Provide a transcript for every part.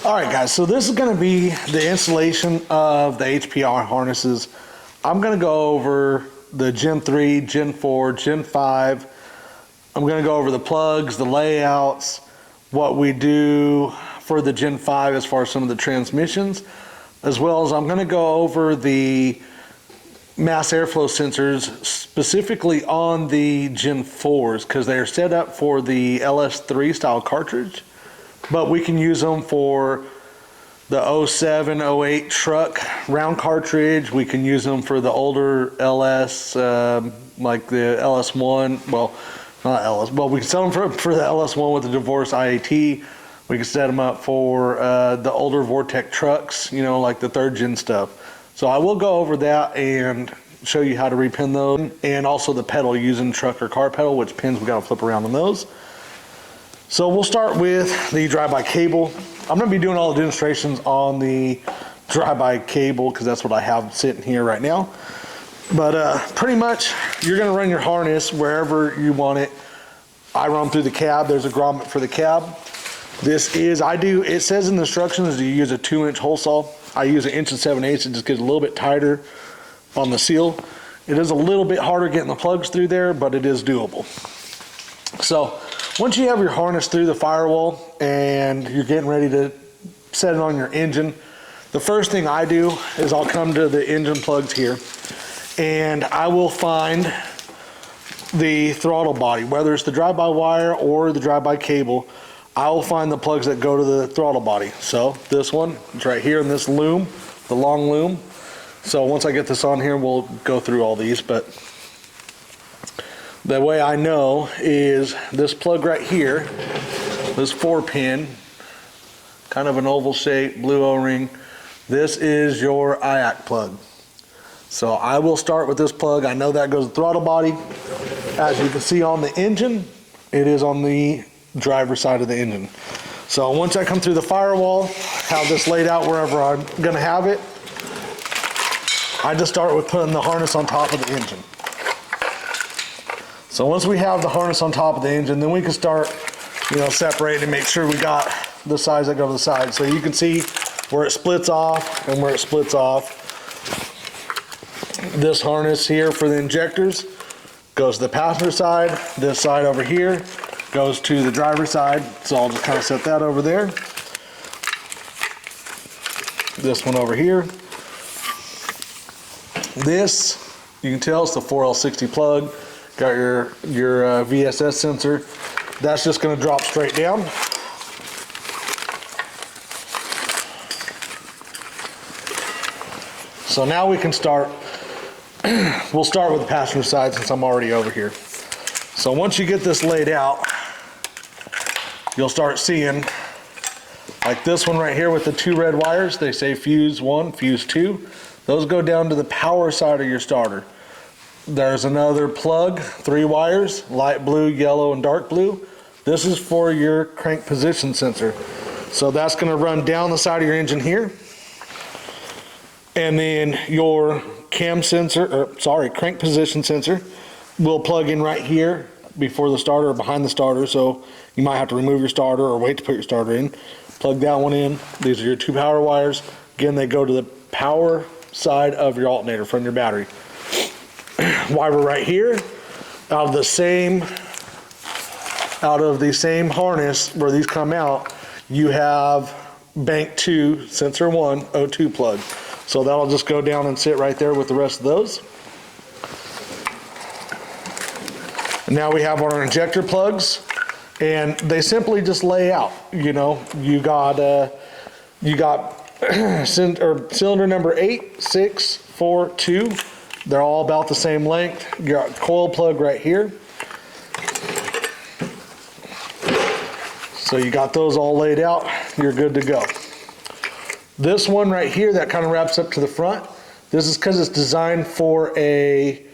All right, guys, so this is going to be the installation of the HPR harnesses. I'm going to go over the Gen 3, Gen 4, Gen 5. I'm going to go over the plugs, the layouts, what we do for the Gen 5 as far as some of the transmissions, as well as I'm going to go over the mass airflow sensors specifically on the Gen 4s because they are set up for the LS3 style cartridge, but we can use them for the 07, 08 truck round cartridge. We can use them for the older LS, like the LS1, well, not LS, but we can sell them for the LS1 with the divorce IAT. We can set them up for the older Vortec trucks, you know, like the 3rd gen stuff. So I will go over that and show you how to repin those, and also the pedal using truck or car pedal, which pins we got to flip around on those. So we'll start with the drive-by cable. I'm going to be doing all the demonstrations on the drive-by cable because that's what I have sitting here right now. But pretty much you're going to run your harness wherever you want it. I run through the cab. There's a grommet for the cab. This is, it says in the instructions you use a 2-inch hole saw. I use an 1 7/8. It just gets a little bit tighter on the seal. It is a little bit harder getting the plugs through there, but it is doable. So once you have your harness through the firewall and you're getting ready to set it on your engine, the first thing I do is I'll come to the engine plugs here and I will find the throttle body, whether it's the drive-by-wire or the drive-by cable. I will find the plugs that go to the throttle body. So this one, it's right here in this loom, the long loom. So once I get this on here, we'll go through all these, but the way I know is this plug right here, this 4-pin, kind of an oval shape, blue O-ring. This is your IAC plug. So I will start with this plug. I know that goes to the throttle body. As you can see on the engine, it is on the driver's side of the engine. So once I come through the firewall, have this laid out wherever I'm gonna have it, I just start with putting the harness on top of the engine. So once we have the harness on top of the engine, then we can start, you know, separating and make sure we got the sides that go to the side. So you can see where it splits off and where it splits off. This harness here for the injectors goes to the passenger side. This side over here goes to the driver's side. So I'll just kind of set that over there. This one over here. This, you can tell it's the 4L60 plug. Got your VSS sensor. That's just going to drop straight down. So now we can start. We'll start with the passenger side since I'm already over here. So once you get this laid out, you'll start seeing like this one right here with the 2 red wires. They say fuse 1, fuse 2. Those go down to the power side of your starter. There's another plug, 3 wires, light blue, yellow, and dark blue. This is for your crank position sensor. So that's going to run down the side of your engine here. And then your crank position sensor will plug in right here before the starter or behind the starter. So you might have to remove your starter or wait to put your starter in. Plug that one in. These are your 2 power wires. Again, they go to the power side of your alternator from your battery. While we're right here, out of the same harness where these come out, you have bank 2 sensor 1 O2 plug. So that'll just go down and sit right there with the rest of those. And now we have our injector plugs, and they simply just lay out. You know, you got cylinder number 8, 6, 4, 2. They're all about the same length. You got coil plug right here. So you got those all laid out. You're good to go. This one right here that kind of wraps up to the front. This is because it's designed for a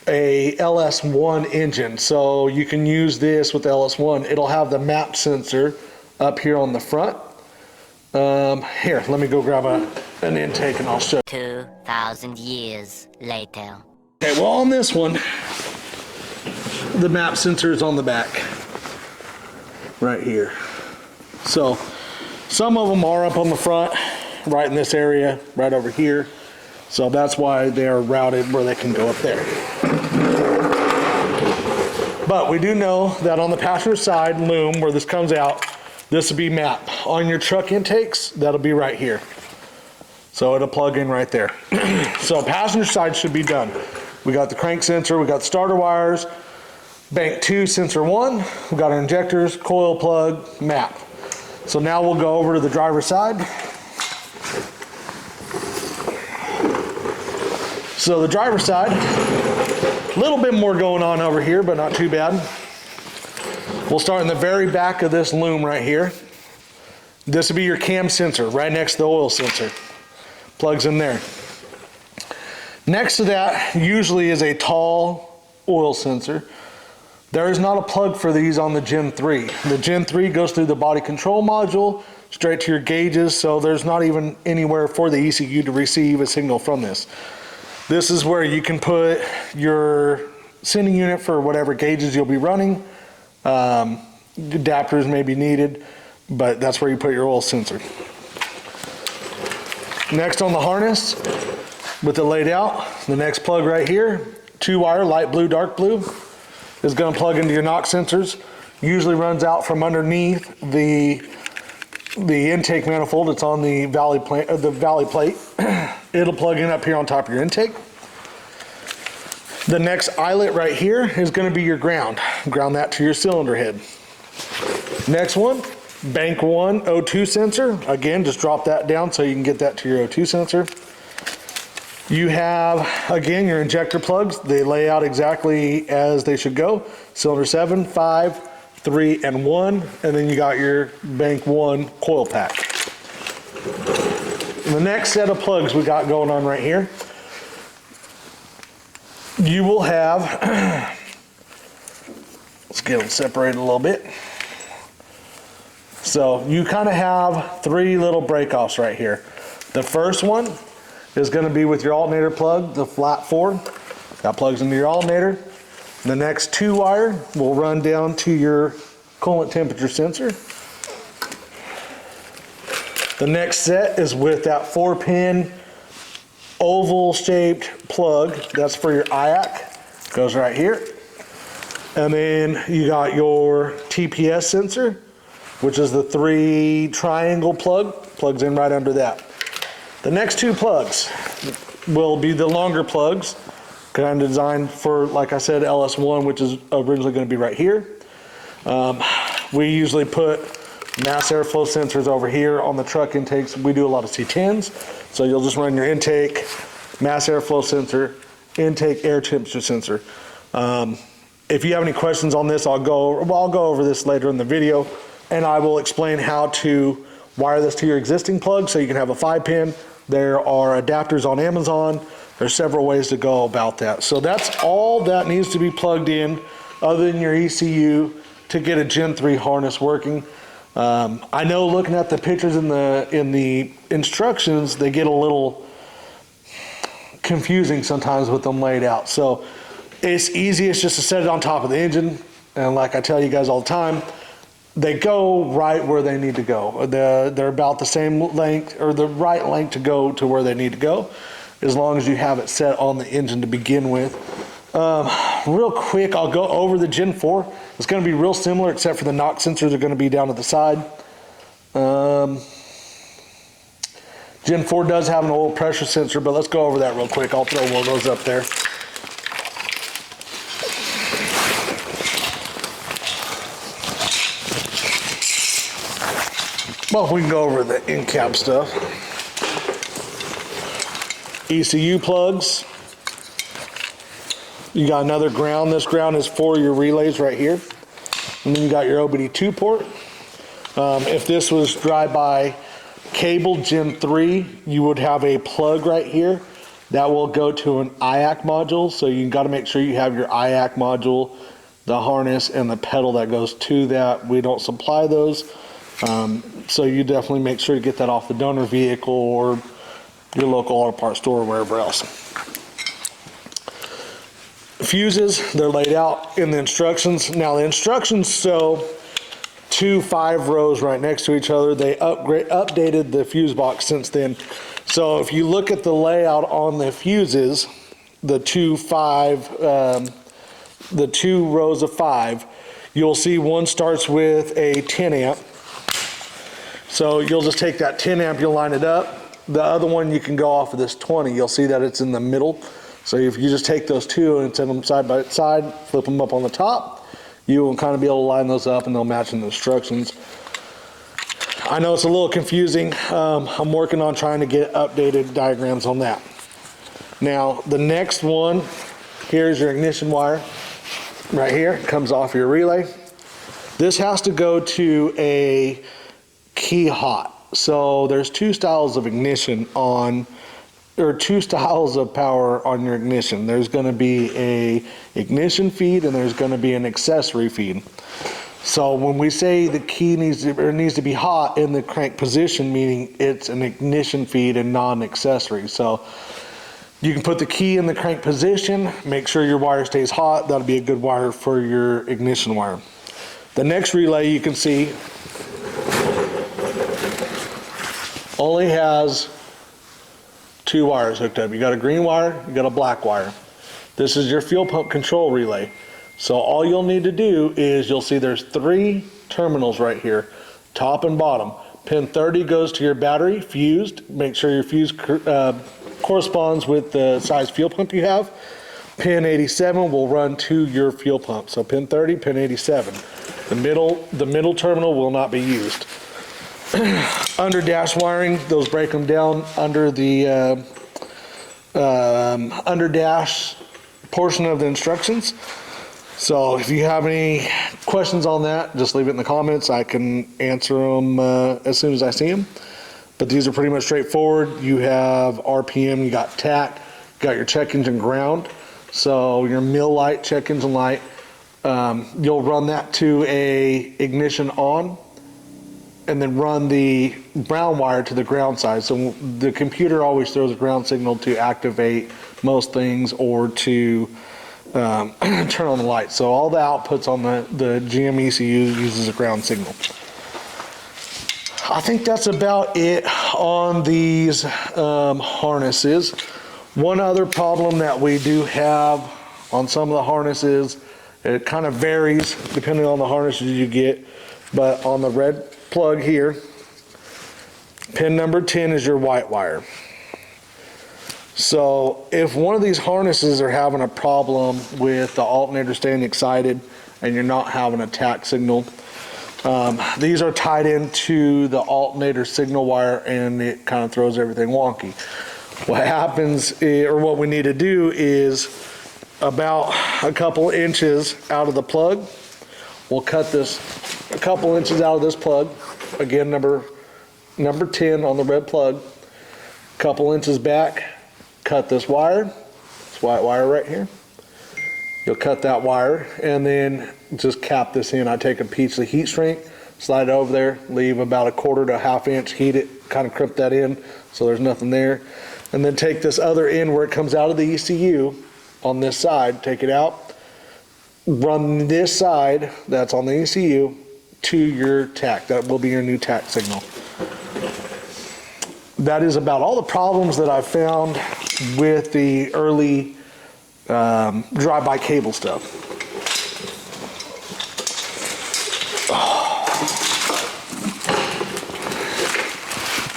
LS1 engine. So you can use this with the LS1. It'll have the map sensor up here on the front. Here, let me go grab an intake and I'll show you. 2,000 years later. Okay, well on this one, the map sensor is on the back, right here. So Some of them are up on the front, right in this area, right over here. So that's why they are routed where they can go up there. But we do know that on the passenger side loom, where this comes out, this will be MAP. On your truck intakes, that'll be right here. So it'll plug in right there. So passenger side should be done. We got the crank sensor, we got the starter wires, bank 2, sensor 1, we got our injectors, coil plug, MAP. So now we'll go over to the driver's side. So the driver's side, a little bit more going on over here, but not too bad. We'll start in the very back of this loom right here. This will be your cam sensor, right next to the oil sensor. Plugs in there. Next to that usually is a tall oil sensor. There is not a plug for these on the Gen 3. The Gen 3 goes through the body control module, straight to your gauges, so there's not even anywhere for the ECU to receive a signal from this. This is where you can put your sending unit for whatever gauges you'll be running. Adapters may be needed, but that's where you put your oil sensor. Next on the harness, with it laid out, the next plug right here, 2-wire, light blue, dark blue, is going to plug into your knock sensors. Usually runs out from underneath the intake manifold. It's on the valley plate. It'll plug in up here on top of your intake. The next eyelet right here is going to be your ground. Ground that to your cylinder head. Next one, bank 1 O2 sensor. Again, just drop that down so you can get that to your O2 sensor. You have, again, your injector plugs. They lay out exactly as they should go. Cylinder 7, 5, 3, and 1. And then you got your bank 1 coil pack. The next set of plugs we got going on right here, you will have, let's get them separated a little bit. So you kind of have 3 little break-offs right here. The first one is going to be with your alternator plug, the flat 4. That plugs into your alternator. The next 2-wire will run down to your coolant temperature sensor. The next set is with that 4-pin oval-shaped plug. That's for your IAC. Goes right here. And then you got your TPS sensor, which is the 3 triangle plug. Plugs in right under that. The next 2 plugs will be the longer plugs, kind of designed for, like I said, LS1, which is originally going to be right here. We usually put mass airflow sensors over here on the truck intakes. We do a lot of C10s, so you'll just run your intake, mass airflow sensor, intake air temperature sensor. If you have any questions on this, I'll go over this later in the video, and I will explain how to wire this to your existing plug so you can have a 5-pin. There are adapters on Amazon. There's several ways to go about that. So that's all that needs to be plugged in other than your ECU to get a Gen 3 harness working. I know looking at the pictures in the instructions, they get a little confusing sometimes with them laid out. So it's easiest just to set it on top of the engine. And like I tell you guys all the time, they go right where they need to go. They're about the same length, or the right length to go to where they need to go, as long as you have it set on the engine to begin with. Real quick, I'll go over the Gen 4. It's going to be real similar, except for the knock sensors are going to be down at the side. Gen 4 does have an oil pressure sensor, but let's go over that real quick. I'll throw one of those up there. Well, we can go over the in-cab stuff. ECU plugs. You got another ground. This ground is for your relays right here. And then you got your OBD2 port. If this was drive-by cable Gen 3, you would have a plug right here that will go to an IAC module. So you got to make sure you have your IAC module, the harness, and the pedal that goes to that. We don't supply those. So you definitely make sure to get that off the donor vehicle or your local auto parts store or wherever else. Fuses, they're laid out in the instructions. Now the instructions, so two 5 rows right next to each other. They updated the fuse box since then. So if you look at the layout on the fuses, the two rows of 5, you'll see one starts with a 10 amp. So you'll just take that 10 amp, you'll line it up. The other one you can go off of this 20. You'll see that it's in the middle. So if you just take those two and set them side by side, flip them up on the top, you will kind of be able to line those up and they'll match in the instructions. I know it's a little confusing. I'm working on trying to get updated diagrams on that. Now the next one, here's your ignition wire. Right here, it comes off your relay. This has to go to a key hot. So there's two styles of ignition on, or two styles of power on your ignition. There's going to be a ignition feed and there's going to be an accessory feed. So when we say the key needs to be hot in the crank position, meaning it's an ignition feed and non-accessory. So you can put the key in the crank position, make sure your wire stays hot. That'll be a good wire for your ignition wire. The next relay you can see only has 2 wires hooked up. You got a green wire, you got a black wire. This is your fuel pump control relay. So all you'll need to do is, you'll see there's 3 terminals right here, top and bottom. Pin 30 goes to your battery, fused. Make sure your fuse corresponds with the size fuel pump you have. Pin 87 will run to your fuel pump. So pin 30, pin 87. The middle terminal will not be used. Under dash wiring, those break them down under the under dash portion of the instructions. So if you have any questions on that, just leave it in the comments. I can answer them as soon as I see them. But these are pretty much straightforward. You have RPM, you got tach, you got your check engine ground. So your mill light, check engine light, you'll run that to a ignition on, and then run the brown wire to the ground side. So the computer always throws a ground signal to activate most things or to turn on the light. So all the outputs on the GM ECU uses a ground signal. I think that's about it on these harnesses. One other problem that we do have on some of the harnesses, it kind of varies depending on the harnesses you get, but on the red plug here, pin number 10 is your white wire. So if one of these harnesses are having a problem with the alternator staying excited and you're not having a tach signal, these are tied into the alternator signal wire and it kind of throws everything wonky. What happens or what we need to do is, about a couple inches out of the plug, we'll cut this a couple inches out of this plug, again number 10 on the red plug, couple inches back, cut this wire, this white wire right here. You'll cut that wire and then just cap this in. I take a piece of heat shrink, slide it over there, leave about 1/4 to 1/2 inch, heat it, kind of crimp that in so there's nothing there. And then take this other end where it comes out of the ECU on this side, take it out, run this side that's on the ECU to your tach. That will be your new tach signal. That is about all the problems that I've found with the early drive-by cable stuff.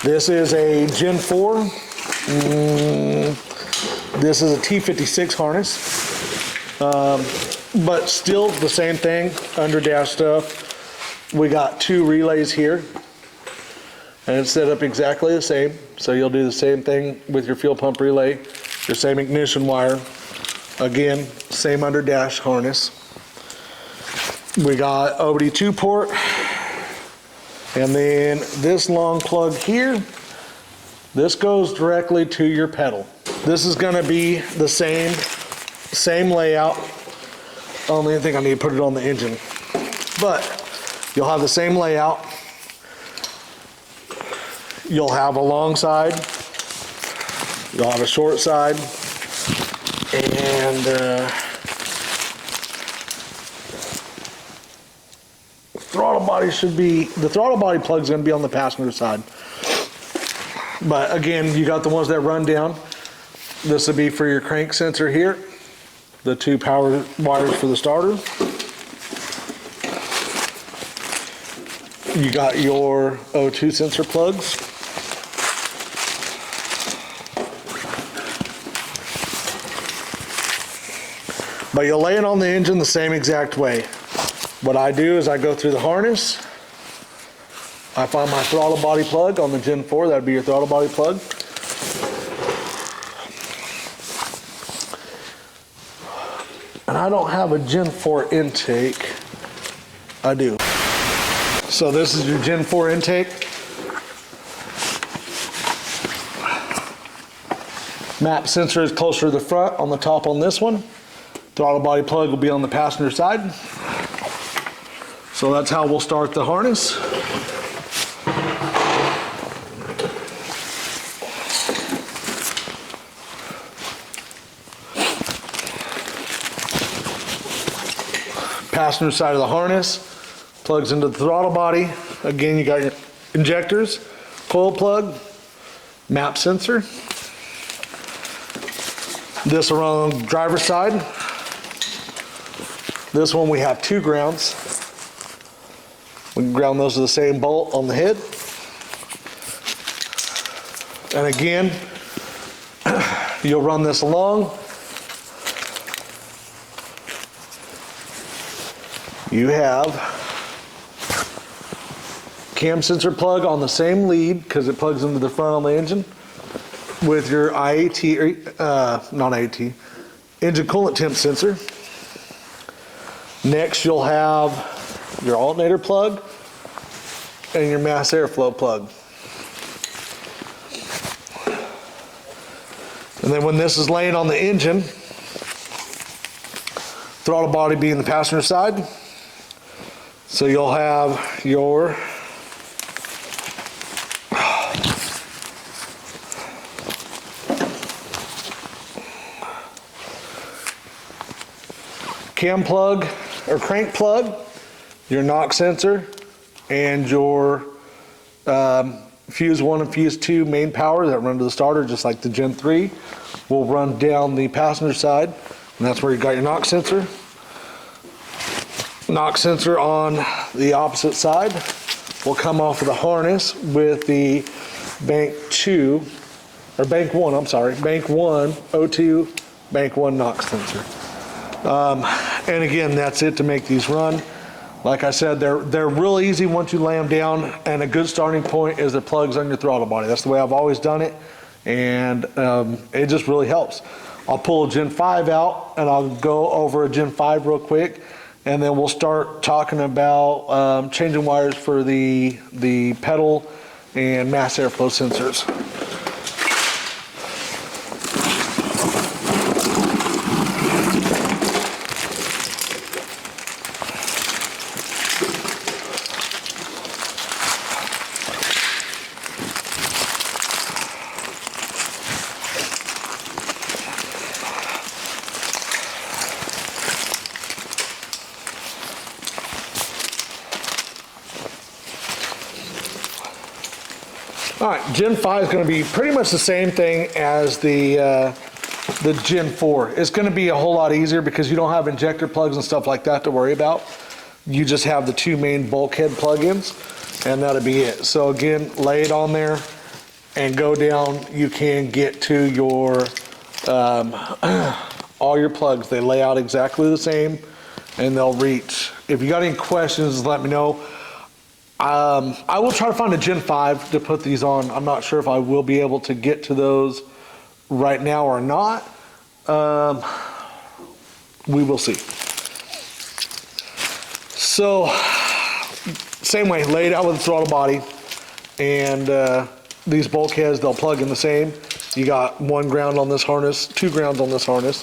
This is a Gen 4. This is a T56 harness, but still the same thing, under dash stuff. We got 2 relays here, and it's set up exactly the same. So you'll do the same thing with your fuel pump relay, your same ignition wire. Again, same under dash harness. We got OBD2 port, and then this long plug here, this goes directly to your pedal. This is gonna be the same layout. Only thing I need to put it on the engine. But you'll have the same layout. You'll have a long side, you'll have a short side, and throttle body the throttle body plug's gonna be on the passenger side. But again, you got the ones that run down. This would be for your crank sensor here. The 2 power wires for the starter. You got your O2 sensor plugs. But you'll lay it on the engine the same exact way. What I do is I go through the harness. I find my throttle body plug on the Gen 4. That'd be your throttle body plug. And I don't have a Gen 4 intake. I do. So this is your Gen 4 intake. Map sensor is closer to the front on the top on this one. Throttle body plug will be on the passenger side. So that's how we'll start the harness. Passenger side of the harness plugs into the throttle body. Again, you got your injectors, coil plug, map sensor. This will run on the driver's side. This one we have 2 grounds. We can ground those to the same bolt on the head. And again, you'll run this along. You have cam sensor plug on the same lead because it plugs into the front on the engine with your IAT, not IAT, engine coolant temp sensor. Next you'll have your alternator plug and your mass airflow plug. And then when this is laying on the engine, throttle body being the passenger side, so you'll have your cam plug or crank plug, your knock sensor, and your fuse 1 and fuse 2 main power that run to the starter, just like the Gen 3, will run down the passenger side, and that's where you got your knock sensor. Knock sensor on the opposite side will come off of the harness with the bank 2, or bank 1, I'm sorry, bank 1, O2, bank 1 knock sensor. And again, that's it to make these run. Like I said, they're real easy once you lay them down, and a good starting point is the plugs on your throttle body. That's the way I've always done it, and it just really helps. I'll pull a Gen 5 out, and I'll go over a Gen 5 real quick, and then we'll start talking about changing wires for the pedal and mass airflow sensors. All right, Gen 5 is going to be pretty much the same thing as the Gen 4. It's going to be a whole lot easier because you don't have injector plugs and stuff like that to worry about. You just have the 2 main bulkhead plugins, and that'll be it. So again, lay it on there and go down. You can get to your all your plugs. They lay out exactly the same, and they'll reach. If you got any questions, let me know. I will try to find a Gen 5 to put these on. I'm not sure if I will be able to get to those right now or not. We will see. So, same way, lay it out with the throttle body, and these bulkheads, they'll plug in the same. You got 1 ground on this harness, 2 grounds on this harness.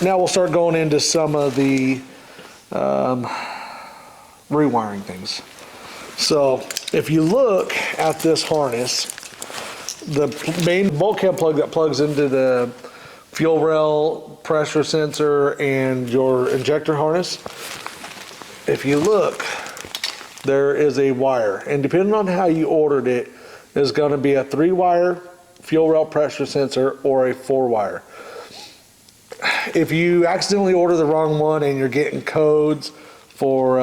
Now we'll start going into some of the rewiring things. So if you look at this harness, the main bulkhead plug that plugs into the fuel rail, pressure sensor, and your injector harness, if you look, there is a wire, and depending on how you ordered it, is going to be a 3-wire fuel rail pressure sensor or a 4-wire. If you accidentally order the wrong one and you're getting codes for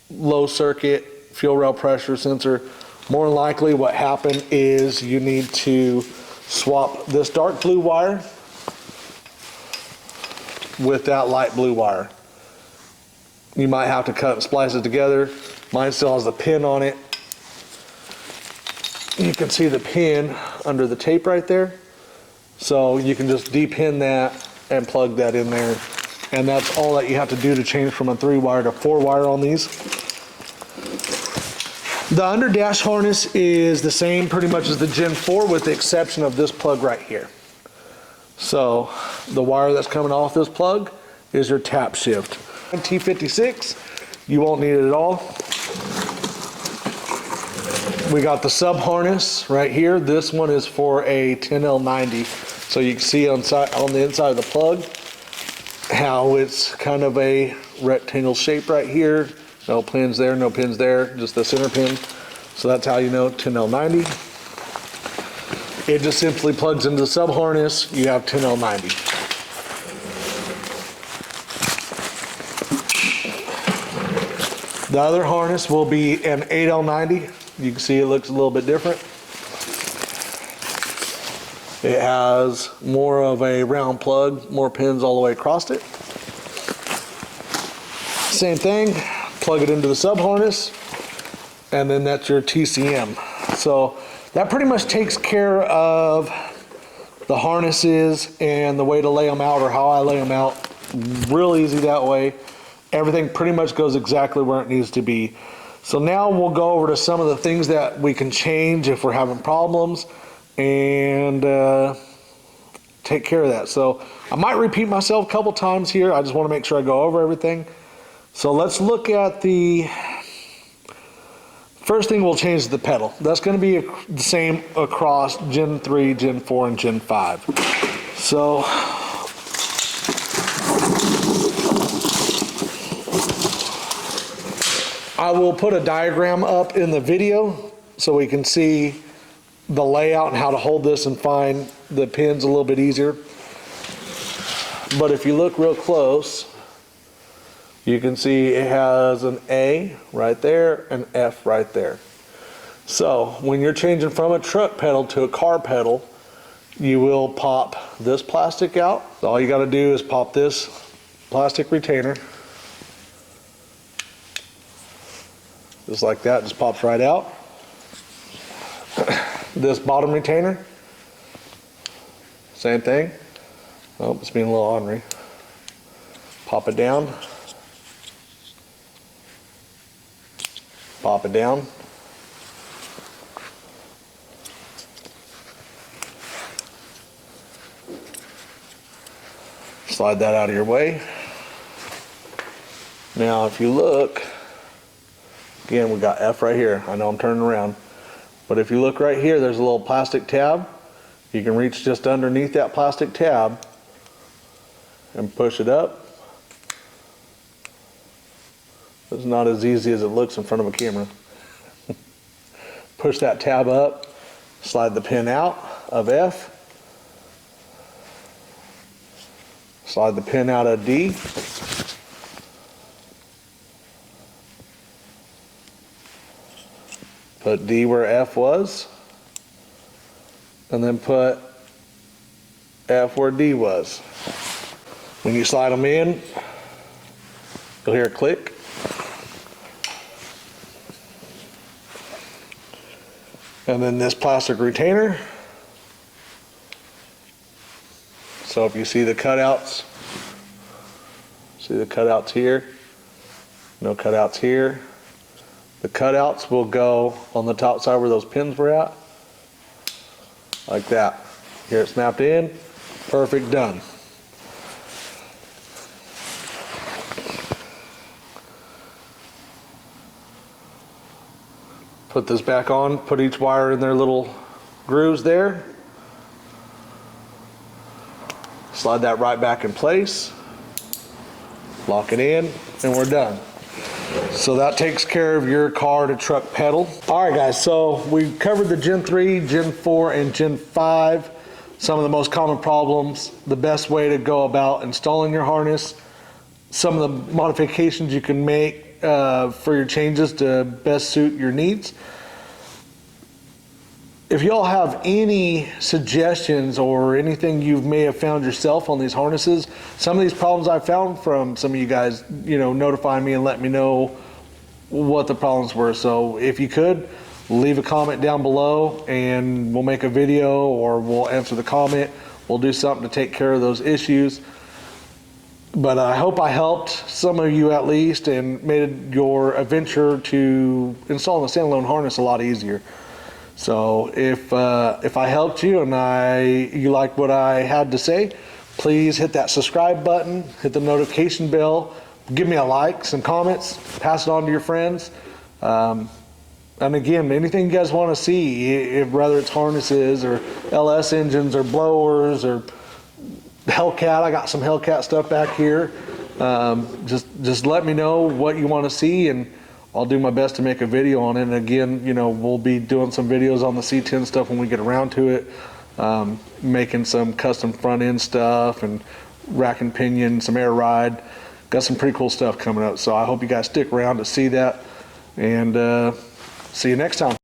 low circuit fuel rail pressure sensor, more than likely what happened is you need to swap this dark blue wire with that light blue wire. You might have to cut and splice it together. Mine still has the pin on it. You can see the pin under the tape right there. So you can just de-pin that and plug that in there. And that's all that you have to do to change from a 3-wire to 4-wire on these. The under dash harness is the same pretty much as the Gen 4 with the exception of this plug right here. So the wire that's coming off this plug is your tap shift. T56, you won't need it at all. We got the sub harness right here. This one is for a 10L90. So you can see on the inside of the plug how it's kind of a rectangle shape right here. No pins there, no pins there, just the center pin. So that's how you know 10L90. It just simply plugs into the sub harness. You have 10L90. The other harness will be an 8L90. You can see it looks a little bit different. It has more of a round plug, more pins all the way across it. Same thing, plug it into the sub harness, and then that's your TCM. So that pretty much takes care of the harnesses and the way to lay them out, or how I lay them out. Real easy that way. Everything pretty much goes exactly where it needs to be. So now we'll go over to some of the things that we can change if we're having problems and take care of that. So I might repeat myself a couple times here. I just want to make sure I go over everything. So let's look at the first thing. We'll change the pedal. That's going to be the same across Gen 3, Gen 4, and Gen 5. So I will put a diagram up in the video so we can see the layout and how to hold this and find the pins a little bit easier. But if you look real close, you can see it has an A right there and F right there. So when you're changing from a truck pedal to a car pedal, you will pop this plastic out. So all you got to do is pop this plastic retainer. Just like that, just pops right out. This bottom retainer, same thing. Oh, it's being a little ornery. Pop it down. Pop it down. Slide that out of your way. Now if you look, again, we got F right here. I know I'm turning around. But if you look right here, there's a little plastic tab. You can reach just underneath that plastic tab and push it up. It's not as easy as it looks in front of a camera. Push that tab up, slide the pin out of F, slide the pin out of D, put D where F was, and then put F where D was. When you slide them in, you'll hear a click. And then this plastic retainer. So if you see the cutouts, see the cutouts here, no cutouts here. The cutouts will go on the top side where those pins were at, like that. Here it snapped in, perfect, done. Put this back on, put each wire in their little grooves there. Slide that right back in place, lock it in, and we're done. So that takes care of your car to truck pedal. All right, guys, so we covered the Gen 3, Gen 4, and Gen 5. Some of the most common problems, the best way to go about installing your harness, some of the modifications you can make for your changes to best suit your needs. If y'all have any suggestions or anything you may have found yourself on these harnesses, some of these problems I found from some of you guys, notifying me and let me know what the problems were. So if you could, leave a comment down below and we'll make a video or we'll answer the comment. We'll do something to take care of those issues. But I hope I helped some of you at least and made your adventure to installing a standalone harness a lot easier. So if I helped you and you like what I had to say, please hit that subscribe button, hit the notification bell, give me a like, some comments, pass it on to your friends. And again, anything you guys want to see, whether it's harnesses or LS engines or blowers or Hellcat, I got some Hellcat stuff back here. Just let me know what you want to see and I'll do my best to make a video on it. And again, we'll be doing some videos on the C10 stuff when we get around to it, making some custom front end stuff and rack and pinion, some air ride. Got some pretty cool stuff coming up. So I hope you guys stick around to see that, and see you next time.